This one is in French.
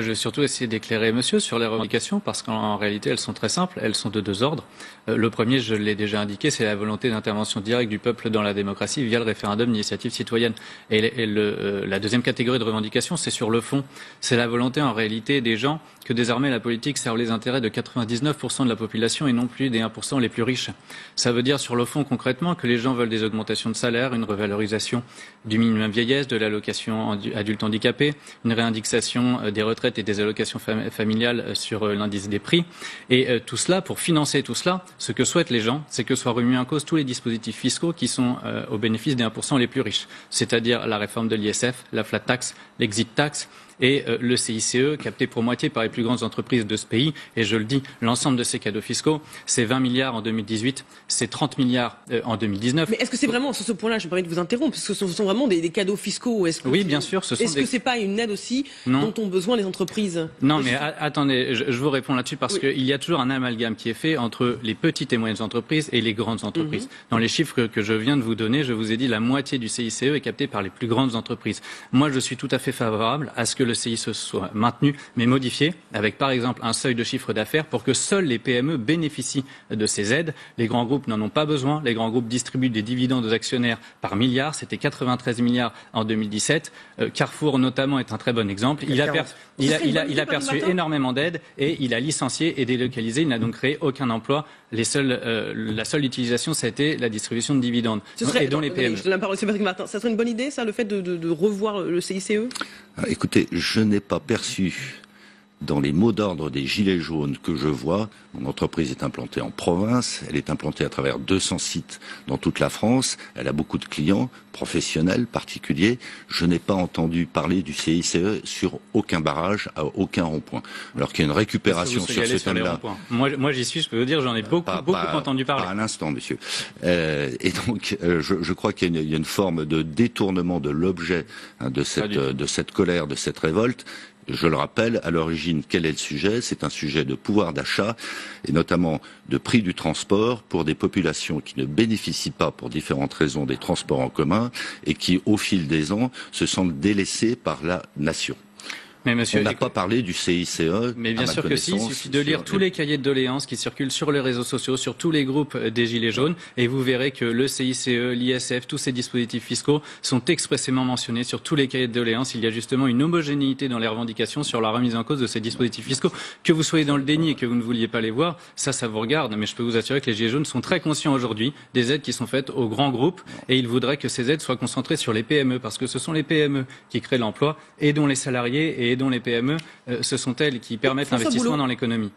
Je vais surtout essayer d'éclairer monsieur sur les revendications parce qu'en réalité elles sont très simples, elles sont de deux ordres. Le premier, je l'ai déjà indiqué, c'est la volonté d'intervention directe du peuple dans la démocratie via le référendum d'initiative citoyenne. La deuxième catégorie de revendication, c'est sur le fond. C'est la volonté en réalité des gens que désormais la politique serve les intérêts de 99% de la population et non plus des 1% les plus riches. Ça veut dire sur le fond concrètement que les gens veulent des augmentations de salaire, une revalorisation du minimum vieillesse, de l'allocation adulte handicapé, une réindexation des retraites et des allocations familiales sur l'indice des prix. Et tout cela, pour financer tout cela, ce que souhaitent les gens, c'est que soient remis en cause tous les dispositifs fiscaux qui sont au bénéfice des 1% les plus riches, c'est-à-dire la réforme de l'ISF, la flat tax, l'exit tax et le CICE, capté pour moitié par les plus grandes entreprises de ce pays. Et je le dis, l'ensemble de ces cadeaux fiscaux, c'est 20 milliards en 2018, c'est 30 milliards en 2019. Mais est-ce que c'est vraiment, sur ce point-là, je me permets de vous interrompre, parce que ce sont vraiment des cadeaux fiscaux? Oui, bien sûr. Est-ce que c'est pas une aide aussi dont ont besoin les entreprises? Non, mais attendez, je vous réponds là-dessus parce qu'il y a toujours un amalgame qui est fait entre les petites et moyennes entreprises et les grandes entreprises. Dans les chiffres que je viens de vous donner, je vous ai dit la moitié du CICE est captée par les plus grandes entreprises. Moi, je suis tout à fait favorable à ce que le CICE soit maintenu, mais modifié, avec par exemple un seuil de chiffre d'affaires pour que seuls les PME bénéficient de ces aides. Les grands groupes n'en ont pas besoin. Les grands groupes distribuent des dividendes aux actionnaires par milliards. C'était 93 milliards en 2017. Carrefour, notamment, est un très bon exemple. Il a perçu énormément d'aides et il a licencié et délocalisé. Il n'a donc créé aucun emploi. La seule utilisation, ça a été la distribution de dividendes. Et dont les PME. Je donne la parole, c'est Patrick Martin. Ça serait une bonne idée, ça, le fait de revoir le CICE? Écoutez, je n'ai pas perçu dans les mots d'ordre des gilets jaunes que je vois, mon entreprise est implantée en province, elle est implantée à travers 200 sites dans toute la France, elle a beaucoup de clients, professionnels, particuliers. Je n'ai pas entendu parler du CICE sur aucun barrage, à aucun rond-point. Alors qu'il y a une récupération sur ce thème-là. Moi j'y suis, je peux vous dire, j'en ai beaucoup entendu parler. Pas à l'instant, monsieur. Et donc, je crois qu'il y a une forme de détournement de l'objet de cette colère, de cette révolte. Je le rappelle, à l'origine, quel est le sujet? C'est un sujet de pouvoir d'achat et notamment de prix du transport pour des populations qui ne bénéficient pas, pour différentes raisons, des transports en commun et qui, au fil des ans, se sentent délaissés par la nation. Mais monsieur, on n'a pas parlé du CICE. Mais bien sûr que si, il suffit de lire tous les cahiers de doléances qui circulent sur les réseaux sociaux, sur tous les groupes des Gilets jaunes, et vous verrez que le CICE, l'ISF, tous ces dispositifs fiscaux sont expressément mentionnés sur tous les cahiers de doléances. Il y a justement une homogénéité dans les revendications sur la remise en cause de ces dispositifs fiscaux. Que vous soyez dans le déni et que vous ne vouliez pas les voir, ça vous regarde. Mais je peux vous assurer que les Gilets jaunes sont très conscients aujourd'hui des aides qui sont faites aux grands groupes, et ils voudraient que ces aides soient concentrées sur les PME, parce que ce sont les PME qui créent l'emploi et dont les salariés et dont les PME, ce sont elles qui permettent l'investissement dans l'économie.